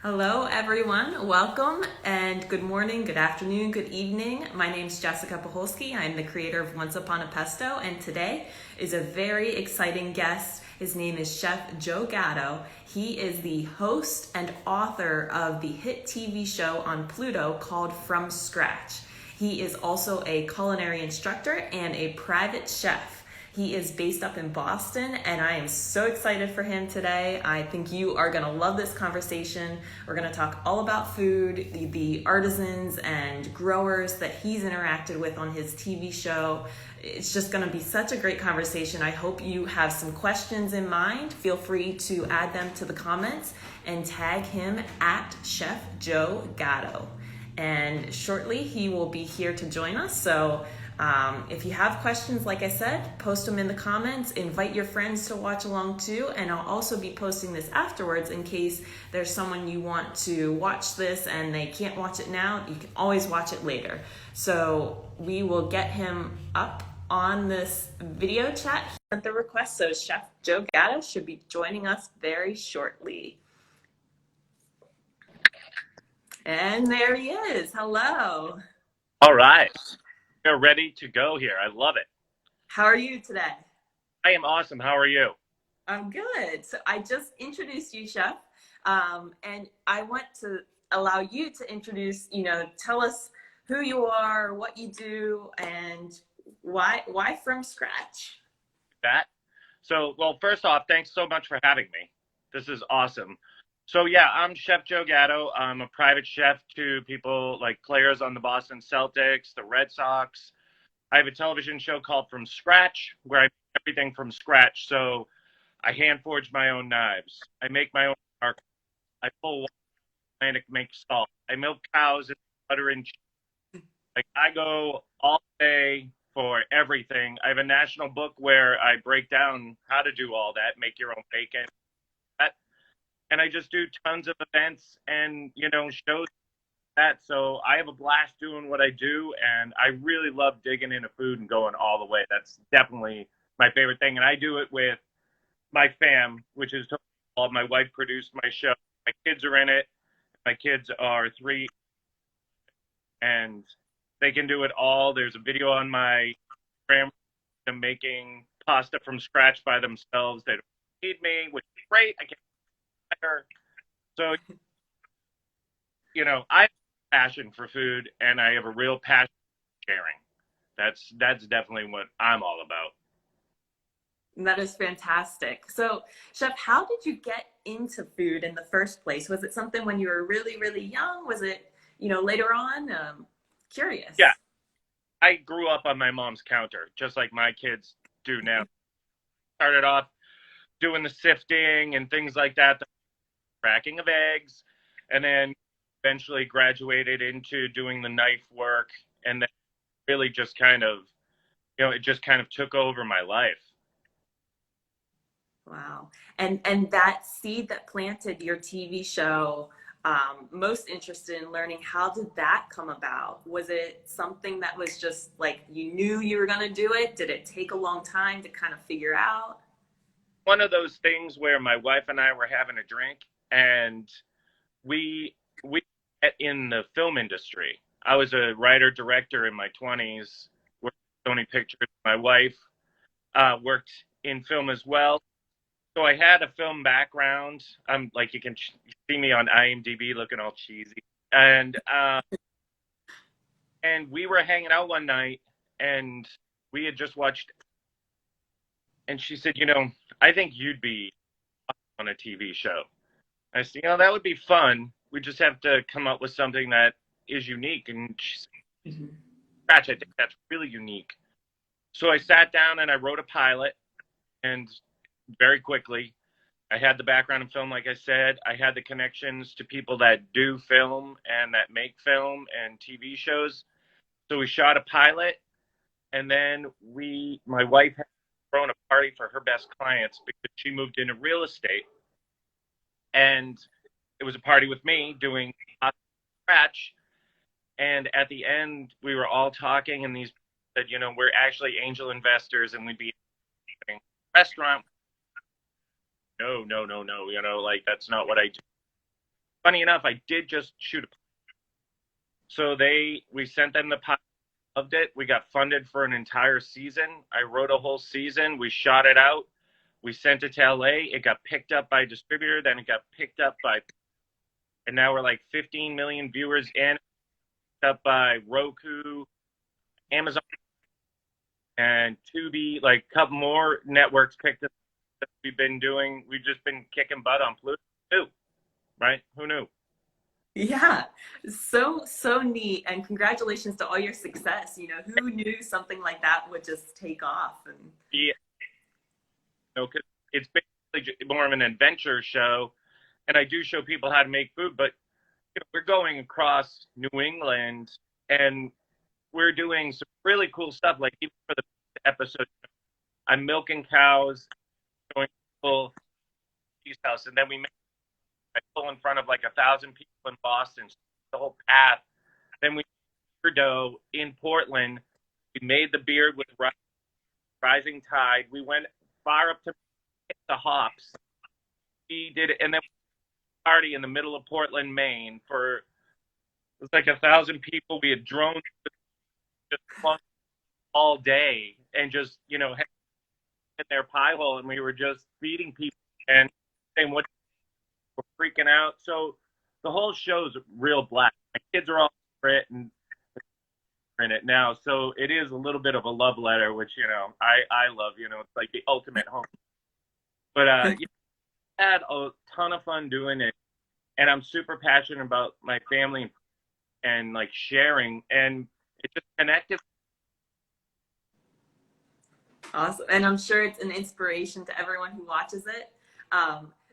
Hello, everyone. Welcome and good morning, good afternoon, good evening. My name is Jessica Paholski. I'm the creator of Once Upon a Pesto, and today is a very exciting guest. His name is Chef Joe Gatto. He is the host and author of the hit TV show on Pluto called From Scratch. He is also a culinary instructor and a private chef. He is based up in Boston, and I am so excited for him today. I think you are going to love this conversation. We're going to talk all about food, the artisans and growers that he's interacted with on his TV show. It's just going to be such a great conversation. I hope you have some questions in mind. Feel free to add them to the comments and tag him at Chef Joe Gatto. And shortly he will be here to join us. So if you have questions, like I said, post them in the comments, invite your friends to watch along too, and I'll also be posting this afterwards in case there's someone you want to watch this and they can't watch it now. You can always watch it later. So we will get him up on this video chat. He sent the request, so Chef Joe Gatto should be joining us very shortly. And there he is. Hello. All right. We're ready to go here. I love it. How are you today? I am awesome. How are you? I'm good. So I just introduced you, Chef, and I want to allow you to introduce, tell us who you are, what you do, and why from scratch. That. Well, first off, thanks so much for having me. This is awesome. So, yeah, I'm Chef Joe Gatto. I'm a private chef to people like players on the Boston Celtics, the Red Sox. I have a television show called From Scratch where I make everything from scratch. So, I hand forge my own knives. I make my own mark. I pull water and make salt. I milk cows and butter and cheese. Like I go all day for everything. I have a national book where I break down how to do all that, make your own bacon, that, and I just do tons of events and shows that. So I have a blast doing what I do, and I really love digging into food and going all the way. That's definitely my favorite thing, and I do it with my fam, which is totally all. My wife produced my show. My kids are in it. My kids are 3 and they can do it all. There's a video on my Instagram of them making pasta from scratch by themselves. They don't need me, which is great. I can't hire. So, I have a passion for food and I have a real passion for sharing. That's definitely what I'm all about. That is fantastic. So, Chef, how did you get into food in the first place? Was it something when you were really, really young? Was it, later on? Yeah, Curious. I grew up on my mom's counter, just like my kids do now. Started off doing the sifting and things like that, the cracking of eggs, and then eventually graduated into doing the knife work, and then really just kind of, it just kind of took over my life. Wow. And that seed that planted your TV show, most interested in learning, how did that come about? Was it something that was just like you knew you were going to do it? Did it take a long time to kind of figure out? One of those things where my wife and I were having a drink, and we met in the film industry. I was a writer director in my 20s, worked at Sony Pictures. My wife worked in film as well. So I had a film background. I'm like you can see me on IMDb looking all cheesy, and we were hanging out one night, and we had just watched, and she said, I think you'd be on a TV show. I said, that would be fun. We just have to come up with something that is unique. And she said, Mhm. Scratch, I think that's really unique. So I sat down and I wrote a pilot, and very quickly, I had the background in film, like I said. I had the connections to people that do film and that make film and TV shows. So we shot a pilot, and then my wife had thrown a party for her best clients because she moved into real estate, and it was a party with me doing scratch. And at the end, we were all talking, and these said, we're actually angel investors, and we'd be in a restaurant. No, no, no, no. Like that's not what I do. funny enough, I did just shoot a, so we sent them the pilot, loved it. We got funded for an entire season. I wrote a whole season. We shot it out. We sent it to LA. It got picked up by a distributor. Then it got picked up by, and now we're like 15 million viewers in, picked up by Roku, Amazon, and Tubi. Like a couple more networks picked up. We've been doing. We've just been kicking butt on Pluto too, right? Who knew? Yeah, so neat, and congratulations to all your success. You know, who knew something like that would just take off? And Yeah, cause it's basically more of an adventure show, and I do show people how to make food, but we're going across New England, and we're doing some really cool stuff. Like even for the episode, I'm milking cows, going to full cheese house, and then I pull in front of like 1,000 people in Boston, the whole path. Then we made dough in Portland. We made the beer with Rising Tide. We went far up to the hops. We did it, and then we party in the middle of Portland, Maine, for it was like 1,000 people. We had drones just all day, and just in their pie hole, and we were just feeding people and saying what we're freaking out. So the whole show's real black. My kids are all Brit and in it now, so it is a little bit of a love letter, which I love. It's like the ultimate home. But had a ton of fun doing it, and I'm super passionate about my family and like sharing, and it just connected. awesome, and I'm sure it's an inspiration to everyone who watches it.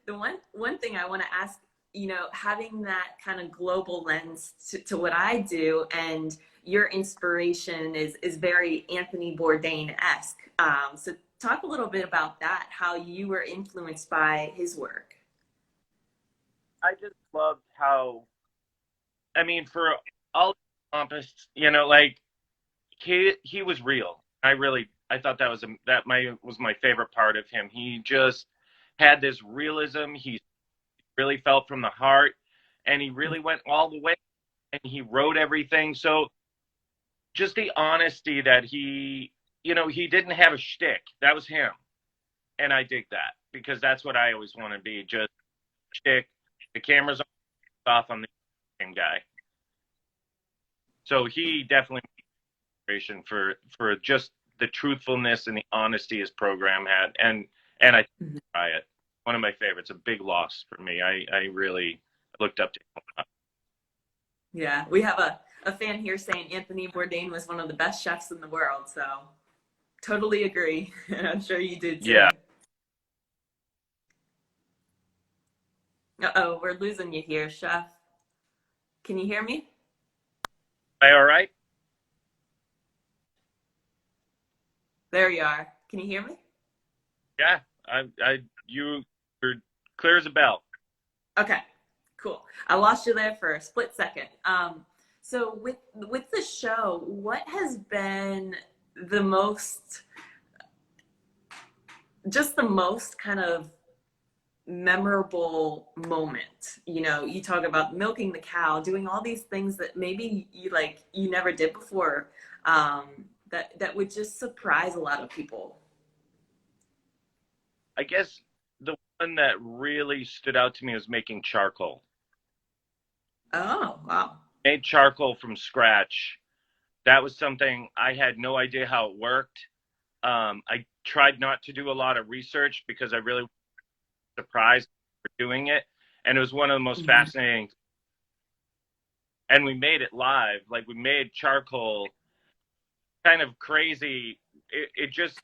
The one thing I want to ask, you know, having that kind of global lens to what I do, and your inspiration is very Anthony Bourdain-esque. So talk a little bit about that, how you were influenced by his work. I just loved how, I mean, for all encompassed, like he was real. I thought that was my favorite part of him. He just had this realism. He really felt from the heart, and he really went all the way, and he wrote everything. So just the honesty that he didn't have a shtick. That was him, and I dig that, because that's what I always want to be. Just shtick. The camera's off on the same guy. So he definitely inspiration for just the truthfulness and the honesty his program had, and I try it. One of my favorites. A big loss for me. I really looked up to him. Yeah, we have a fan here saying Anthony Bourdain was one of the best chefs in the world, so totally agree. And I'm sure you did too. Yeah. Uh-oh, we're losing you here, Chef. Can you hear me? Am I all right? There you are. Can you hear me? Yeah. You're clear as a bell. Okay, cool. I lost you there for a split second. So with the show, what has been the most kind of memorable moment? You know, you talk about milking the cow, doing all these things that maybe you never did before, that would just surprise a lot of people. I guess the one that really stood out to me was making charcoal. Oh, wow. Made charcoal from scratch. That was something I had no idea how it worked. I tried not to do a lot of research because I really was surprised for doing it. And it was one of the most fascinating. And we made it live. Like, we made charcoal kind of crazy. It just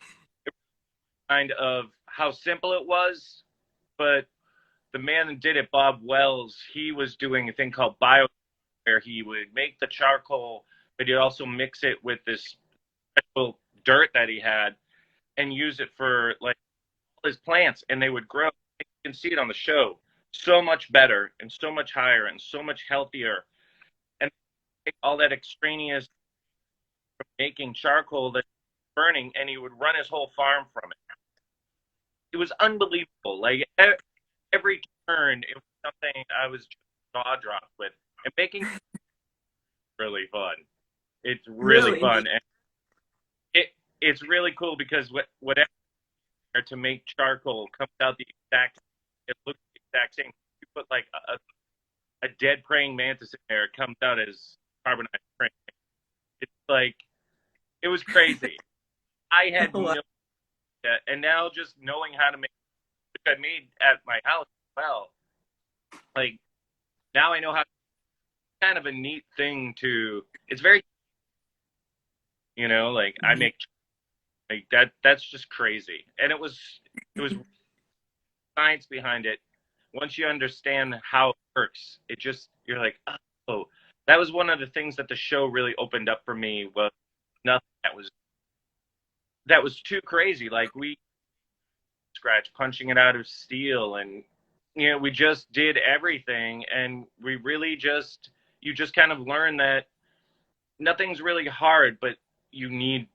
kind of how simple it was. But the man that did it, Bob Wells, he was doing a thing called bio, where he would make the charcoal, but he'd also mix it with this special dirt that he had and use it for like all his plants, and they would grow. You can see it on the show. So much better and so much higher and so much healthier. And all that extraneous from making charcoal that burning, and he would run his whole farm from it. It was unbelievable. Like every turn, it was something I was jaw dropped with. And making really fun. It's really Really? fun, and it's really cool because whatever to make charcoal comes out the exact. It looks the exact same. You put like a dead praying mantis in there, it comes out as carbonized praying. It's like it was crazy. I had Wow. no idea, and now just knowing how to make, which I made at my house as well. Like now I know how. Kind of a neat thing to. It's very, like I Mhm. make like that. That's just crazy, and it was science behind it. Once you understand how it works, it just you're like, oh, that was one of the things that the show really opened up for me was nothing that was too crazy. Like we scratch punching it out of steel, and we just did everything, and we really just you just kind of learn that nothing's really hard, but you need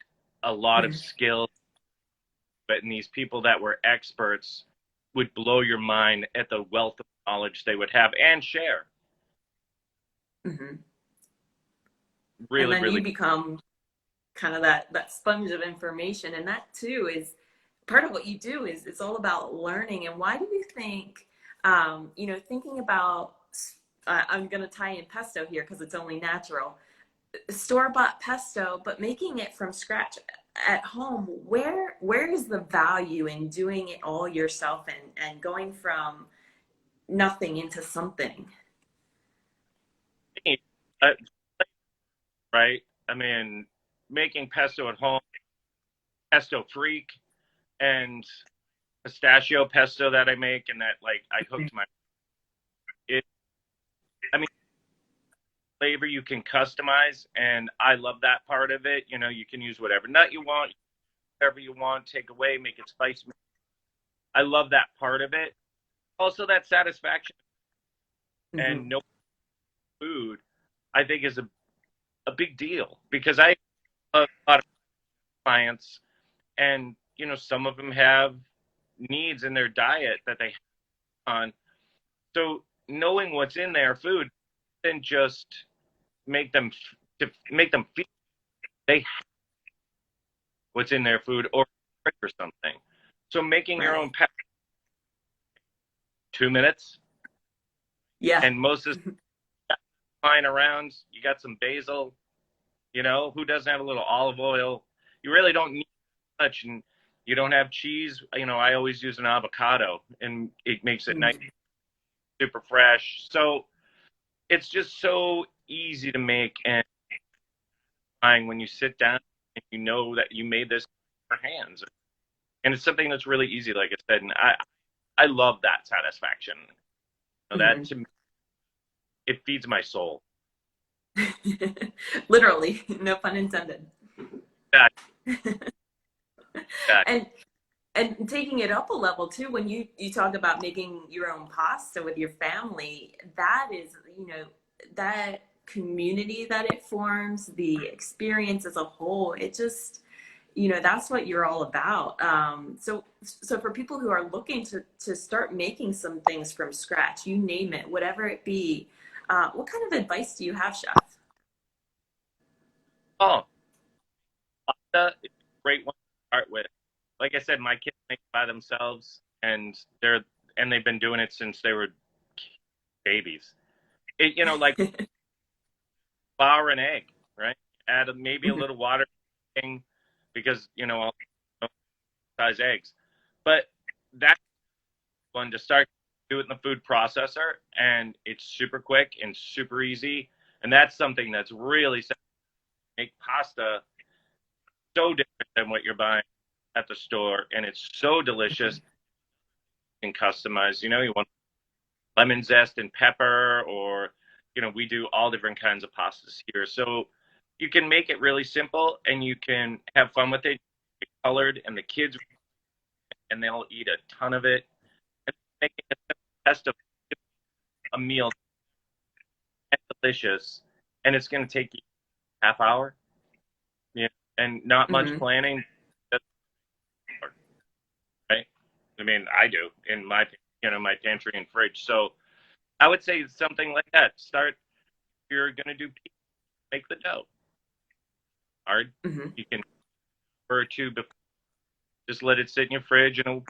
a lot of skill. But and these people that were experts would blow your mind at the wealth of knowledge they would have and share. Mhm. And Really, then really. you become kind of that sponge of information, and that too is part of what you do. Is it's all about learning. And why do you think, thinking about, I'm going to tie in pesto here because it's only natural, store-bought pesto, but making it from scratch at home, where is the value in doing it all yourself and going from nothing into something? Uh, right? I mean, making pesto at home, pesto freak, and pistachio pesto that I make, and that like I hooked my. It, I mean, flavor you can customize, and I love that part of it. You can use whatever nut you want, whatever you want, take away, make it spicy. I love that part of it. Also, that satisfaction and Mm-hmm. no food, I think, is a big deal because I have a lot of clients, and some of them have needs in their diet that they have on. So knowing what's in their food then just make them to make them feel they have what's in their food or something. So making your own Right. pet 2 minutes, Yeah. and most of the flying around. You got some basil. Who doesn't have a little olive oil? You really don't need much, and you don't have cheese. I always use an avocado, and it makes it nice, Mhm. super fresh. So it's just so easy to make and when you sit down and you know that you made this with your hands, and it's something that's really easy, like I said, and I love that satisfaction. That Mhm. to me, it feeds my soul. Literally, no pun intended. That that and and taking it up a level too, when you talk about making your own pasta with your family, that is, that community that it forms, the experience as a whole, it just, that's what you're all about. So for people who are looking to start making some things from scratch, you name it, whatever it be, what kind of advice do you have, chef? oh, pasta is a great one to start with. Like I said, my kids make it by themselves, and they've been doing it since they were babies. Like flour and egg, right? Add maybe a Mhm. little water because I'll size eggs, but that's one to start. Do it in the food processor, and it's super quick and super easy. And that's something that's really make pasta so different than what you're buying at the store, and it's so delicious and customized. You want lemon zest and pepper, or we do all different kinds of pastas here. So you can make it really simple, and you can have fun with it. It's colored, and the kids and they'll eat a ton of it. And making a best of a meal and delicious, and it's going to take you a half hour, yeah, and not much Mhm. planning. Right? I mean, I do in my pantry and fridge. So I would say something like that. Start, if you're going to do pizza, make the dough. Hard. Hmm. You can or two before, just let it sit in your fridge and it'll be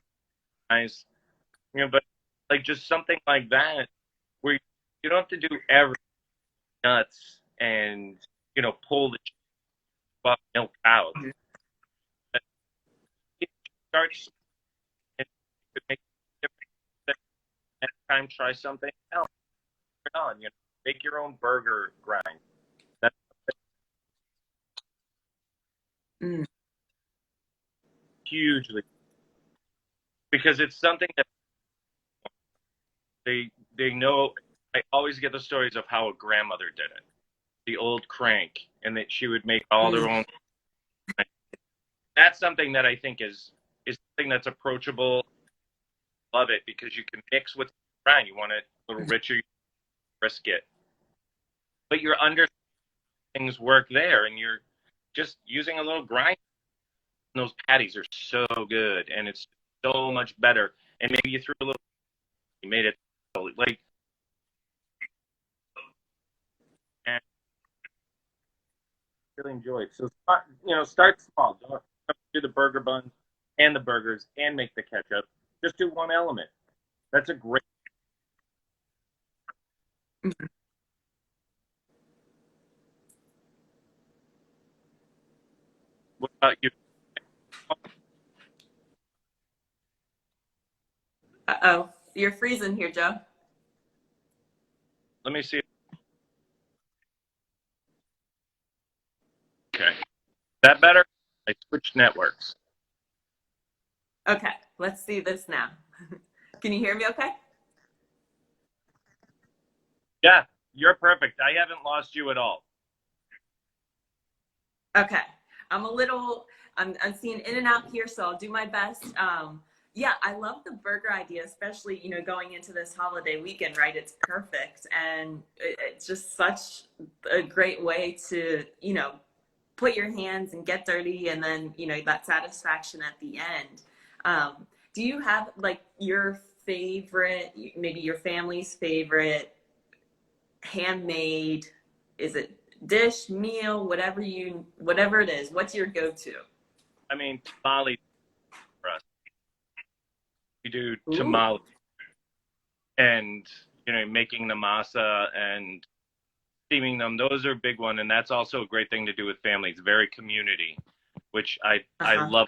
nice. But like just something like that where you don't have to do every nuts and, pull the cheese off milk cows. But if you start and you could make a difference. Next time, try something else. Turn on, make your own burger grind. That's Mm. hugely because it's something that they know. I always get the stories of how a grandmother did it, the old crank, and that she would make all their Mm. own. That's something that I think is something that's approachable. Love it because you can mix with grind. You want it a little richer, brisket, but you're under things work there, and you're just using a little grind. And those patties are so good, and it's so much better. And maybe you threw a little, you made it like, and really enjoy it. So start small. Don't do the burger buns and the burgers and make the ketchup. Just do one element. That's a great. Mhm. What about you? Uh-oh, you're freezing here, Joe. Let me see. Okay, is that better? I switched networks. Okay, let's see this now. Can you hear me okay? Yeah, you're perfect. I haven't lost you at all. Okay. I'm a little, I'm seeing in and out here, so I'll do my best. Yeah, I love the burger idea, especially, going into this holiday weekend, right? It's perfect. And it's just such a great way to, put your hands and get dirty and then, that satisfaction at the end. Do you have like your favorite, maybe your family's favorite handmade, is it dish, meal, whatever it is, what's your go-to? I mean, tamales for us. We do Ooh. tamales and making the masa and steaming them. Those are a big one, and that's also a great thing to do with family. It's very community, which I Uh-huh. love.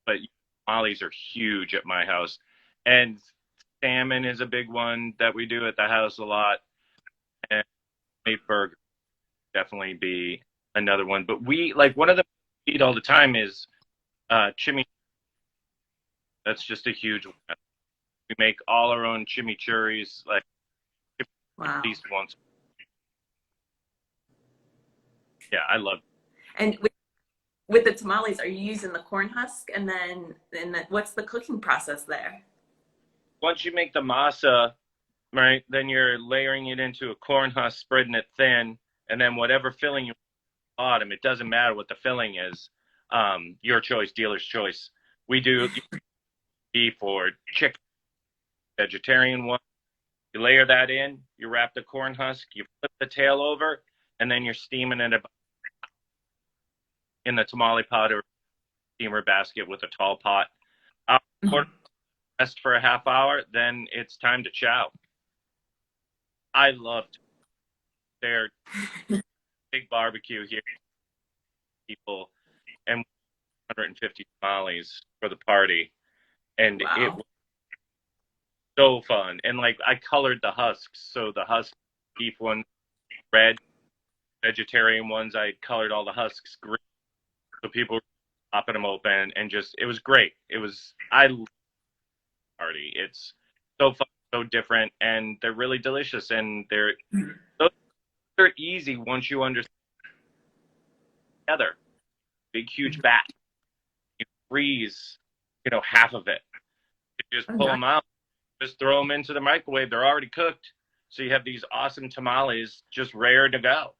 But tamales are huge at my house, and salmon is a big one that we do at the house a lot. And meat burger definitely be another one. But we like one of the we eat all the time is chimichurri. That's just a huge one. We make all our own chimichurris like at Wow. least once. Yeah, I love it. And with the tamales, are you using the corn husk and then what's the cooking process there? Once you make the masa, right, then you're layering it into a corn husk, spreading it thin, and then whatever filling you bottom, it doesn't matter what the filling is. Your choice, dealer's choice. We do beef or chicken, vegetarian one. You layer that in, you wrap the corn husk, you flip the tail over, and then you're steaming it in the tamale pot or steamer basket with a tall pot. Quarter rest for a half hour, then it's time to chow. I loved their big barbecue here, people, and 150 tamales for the party, and it Wow. was so fun. And like I colored the husks, so the husk beef one red, vegetarian ones I colored all the husks green, so people were popping them open, and just it was great. It was I love the party. It's so fun, so different, and they're really delicious, and they're easy once you understand together. Big huge bat, you freeze, half of it. You just Oh, pull nice. them out, just throw them into the microwave. They're already cooked, so you have these awesome tamales just rare to go.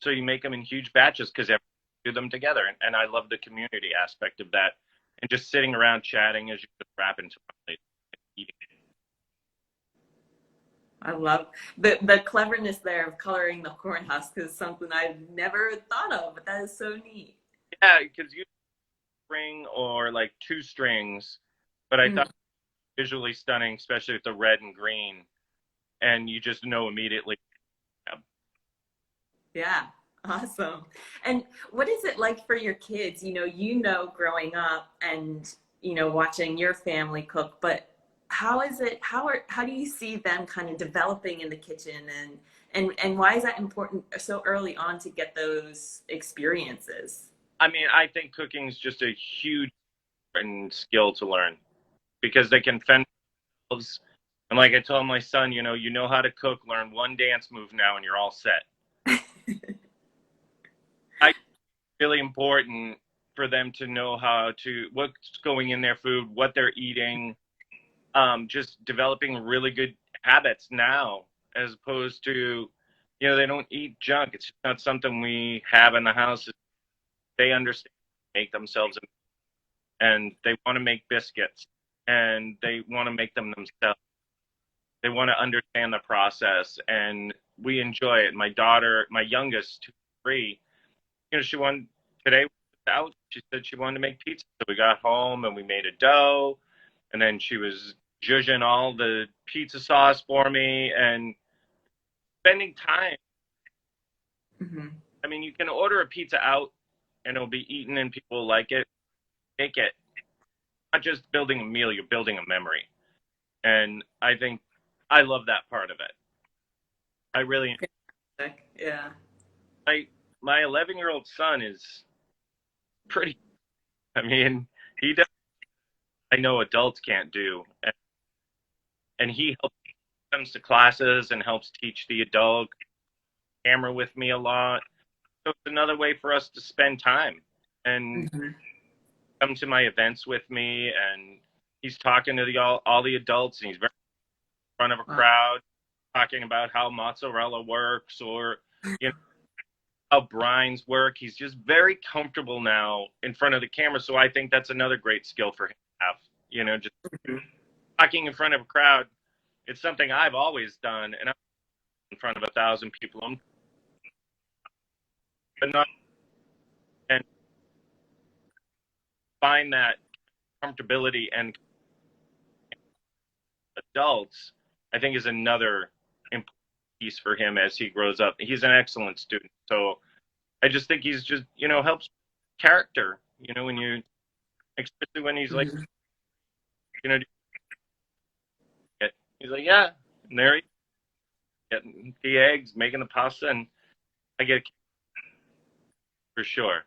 So you make them in huge batches because everyone do them together, and I love the community aspect of that, and just sitting around chatting as you're just wrapping tamales and eating. I love the cleverness there of coloring the corn husk is something I've never thought of, but that is so neat. Yeah, because you string or like two strings, but I Mm, thought visually stunning, especially with the red and green, and you just know immediately. Yeah. yeah, awesome. And what is it like for your kids? Growing up and watching your family cook, but how is it? How do you see them kind of developing in the kitchen, and why is that important so early on to get those experiences? I mean, I think cooking is just a huge skill to learn because they can fend themselves. And like I told my son, you know how to cook, learn one dance move now, and you're all set. I really important for them to know how to what's going in their food, what they're eating, just developing really good habits now, as opposed to, they don't eat junk. It's just not something we have in the house. They understand, make themselves, and they want to make biscuits, and they want to make them themselves. They want to understand the process, and we enjoy it. My daughter, my youngest, 3, she wanted today out. She said she wanted to make pizza, so we got home and we made a dough, and then she was zhuzhing all the pizza sauce for me and spending time. Hmm. I mean, you can order a pizza out and it'll be eaten and people will like it. Make it. Not just building a meal, you're building a memory. And I think I love that part of it. I really, Yeah. my my 11-year-old son is pretty. I mean, he does. I know adults can't do, and he helps comes to classes and helps teach the adult camera with me a lot. So it's another way for us to spend time and Hmm. come to my events with me. And he's talking to all the adults, and he's very in front of a Wow. crowd, talking about how mozzarella works or you know how brines work. He's just very comfortable now in front of the camera. So I think that's another great skill for him to have. Just talking in front of a crowd. It's something I've always done, and I'm in front of 1,000 people. But not and find that comfortability and adults, I think is another important piece for him as he grows up. He's an excellent student. So I just think he's just, helps character, when you, especially when he's like, Hmm. you know, he's like, yeah, and there he getting the eggs, making the pasta, and I get for sure.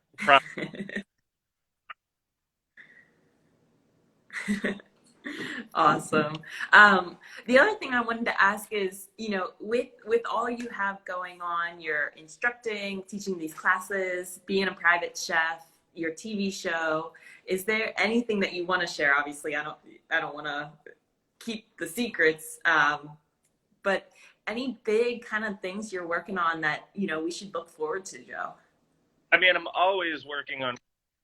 Awesome. The other thing I wanted to ask is, with all you have going on, you're instructing, teaching these classes, being a private chef, your TV show. Is there anything that you want to share? Obviously, I don't want to keep the secrets, but any big kind of things you're working on that we should look forward to, Joe? I mean, I'm always working on,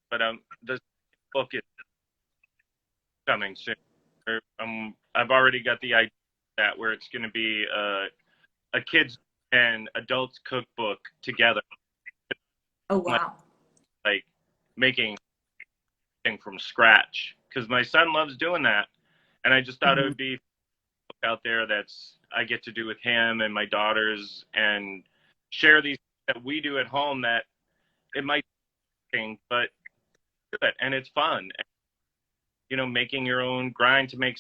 but the book is coming soon. I've already got the idea that where it's going to be a kids and adults cookbook together, Oh, like, wow. like making thing from scratch. Because my son loves doing that, and I just thought it Mhm. would be out there that's I get to do with him and my daughters and share these that we do at home that it might be, but good and it's fun. Making your own grind to make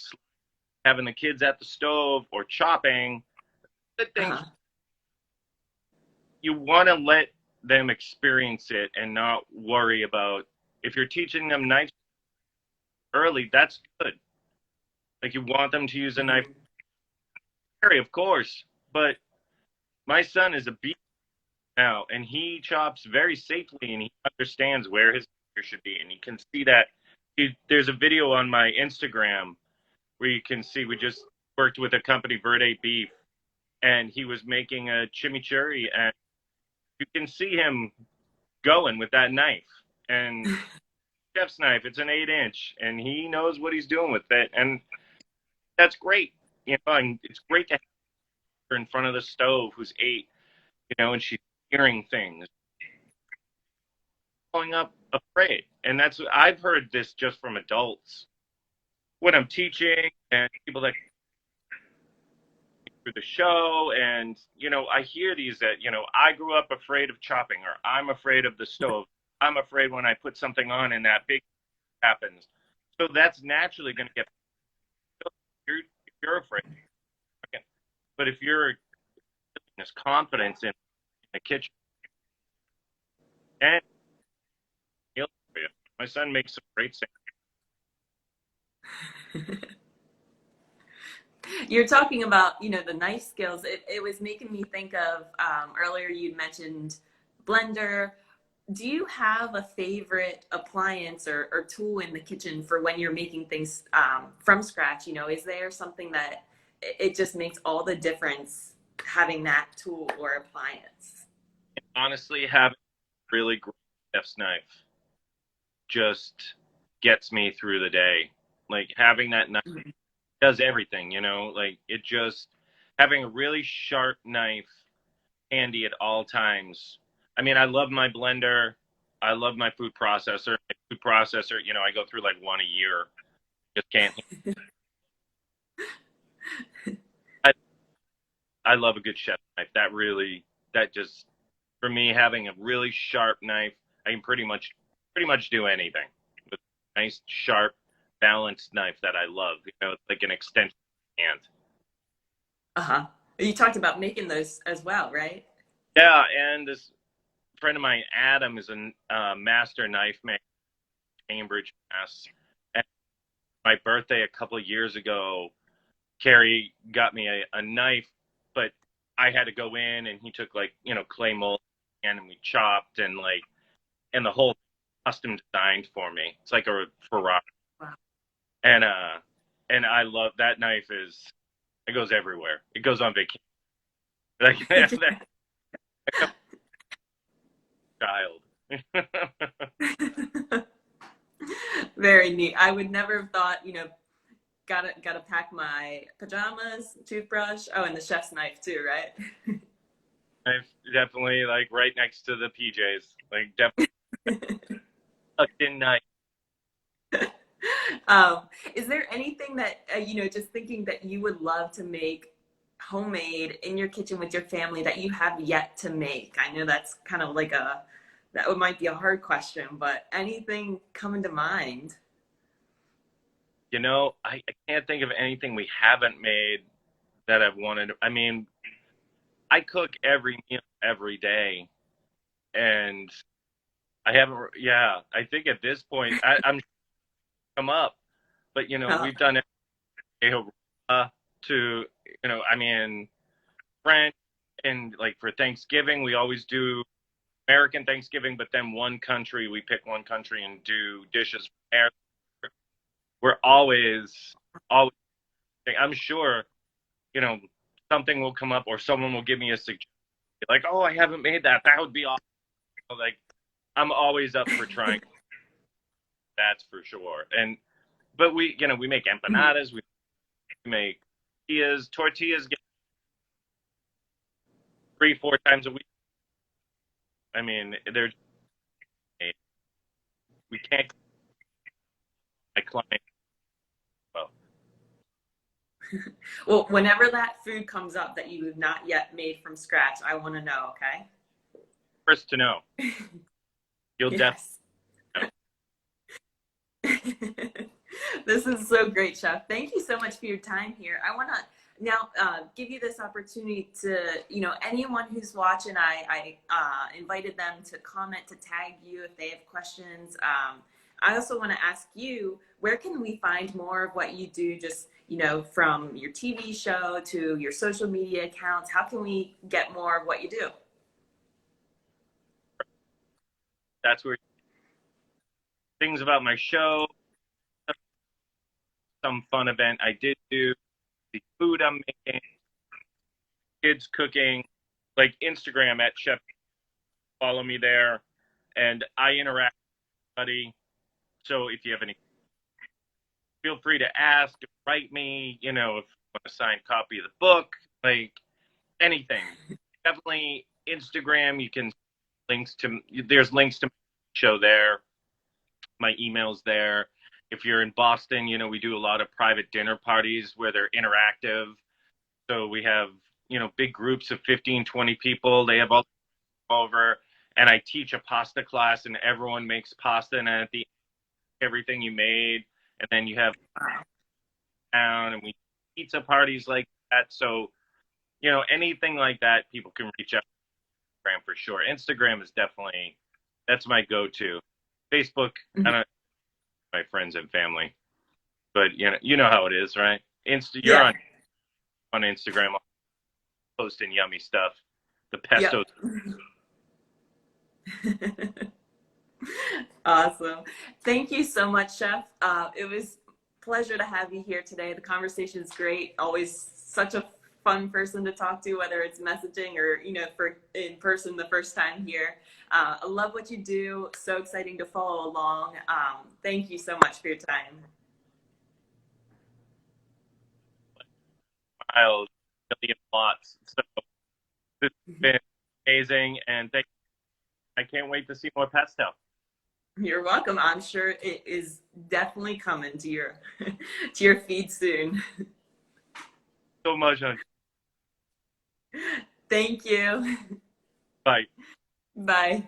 having the kids at the stove or chopping the things Uh-huh. you want to let them experience it and not worry about if you're teaching them knife early, that's good. Like you want them to use a knife, Mhm. of course, but my son is a beast now, and he chops very safely, and he understands where his finger should be, and you can see that. There's a video on my Instagram where you can see we just worked with a company, Verde Beef, and he was making a chimichurri, and you can see him going with that knife. And chef's knife, it's an 8 inch, and he knows what he's doing with it, and that's great. And it's great to have in front of the stove who's 8, and she's hearing things, going up afraid. And that's I've heard this just from adults when I'm teaching and people that through the show, and I hear these that I grew up afraid of chopping, or I'm afraid of the stove. I'm afraid when I put something on and that big happens. So that's naturally going to get you're afraid. But if you're this confidence in the kitchen and my son makes some great You're talking about, the knife skills. It was making me think of earlier you mentioned blender. Do you have a favorite appliance or tool in the kitchen for when you're making things from scratch? Is there something that it just makes all the difference having that tool or appliance? honestly, having a really great chef's knife just gets me through the day. Like having that knife does everything, like it just having a really sharp knife handy at all times. I mean, I love my blender. I love my food processor. My food processor, I go through like one a year. Just can't. I, I love a good chef knife. That just, for me, having a really sharp knife, I can pretty much do anything with a nice, sharp, balanced knife that I love. It's like an extension of my hand. Uh-huh. You talked about making those as well, right? Yeah, and this friend of mine, Adam, is a master knife maker in Cambridge, Mass. And my birthday a couple of years ago, Carrie got me a knife, but I had to go in and he took like, clay mold and we chopped and the whole custom designed for me. It's like a Ferrari. Wow. And I love that knife it goes everywhere. It goes on vacation. Like that child. Very neat. I would never have thought, gotta pack my pajamas, toothbrush. Oh, and the chef's knife too, right? Knife definitely like right next to the PJs. Like definitely tucked in knife. Is there anything that just thinking that you would love to make homemade in your kitchen with your family that you have yet to make? I know that's kind of like might be a hard question, but anything coming to mind? I can't think of anything we haven't made that I've wanted. I mean, I cook every meal every day, and I haven't. Yeah, I think at this point I'm come up, but Uh, we've done it to I mean French, and like for Thanksgiving we always do American Thanksgiving, but then we pick one country and do dishes from there. We're always. I'm sure you know something will come up or someone will give me a suggestion like, oh, I haven't made that. That would be awesome. Like I'm always up for trying. That's for sure. But we make empanadas. We make tortillas get 3-4 times a week. I mean, we can't my client well. well, whenever that food comes up that you have not yet made from scratch, I want to know. Okay. First to know, you'll definitely Yes. know. This is so great, Chef. Thank you so much for your time here. I want to now give you this opportunity to, anyone who's watching, I invited them to comment, to tag you if they have questions. I also want to ask you, where can we find more of what you do, just, from your TV show to your social media accounts? How can we get more of what you do? That's where things about my show, some fun event I did do, the food I'm making, kids cooking, like Instagram at Chef. Follow me there, and I interact with everybody. So if you have any, feel free to ask, write me. If you want a signed copy of the book, like anything. Definitely Instagram. You can links to there's links to my show there. My email's there. If you're in Boston, we do a lot of private dinner parties where they're interactive. So we have, big groups of 15, 20 people. They have all over, and I teach a pasta class, and everyone makes pasta, and at the everything you made, and then you have down, and we pizza parties like that. So anything like that, people can reach out to Instagram for sure. Instagram is definitely that's my go-to. Facebook, I don't know, my friends and family, but you know how it is, right? You're Yeah. on Instagram, posting yummy stuff. The Yep. pesto. Awesome. Thank you so much, Chef. It was a pleasure to have you here today. The conversation is great. Always such a fun person to talk to, whether it's messaging or, for in person the first time here. I love what you do. So exciting to follow along. Thank you so much for your time. Miles, million lots. So this has been amazing, and I can't wait to see more pesto. You're welcome. I'm sure it is definitely coming to your to your feed soon. So much. Thank you. Bye. Bye.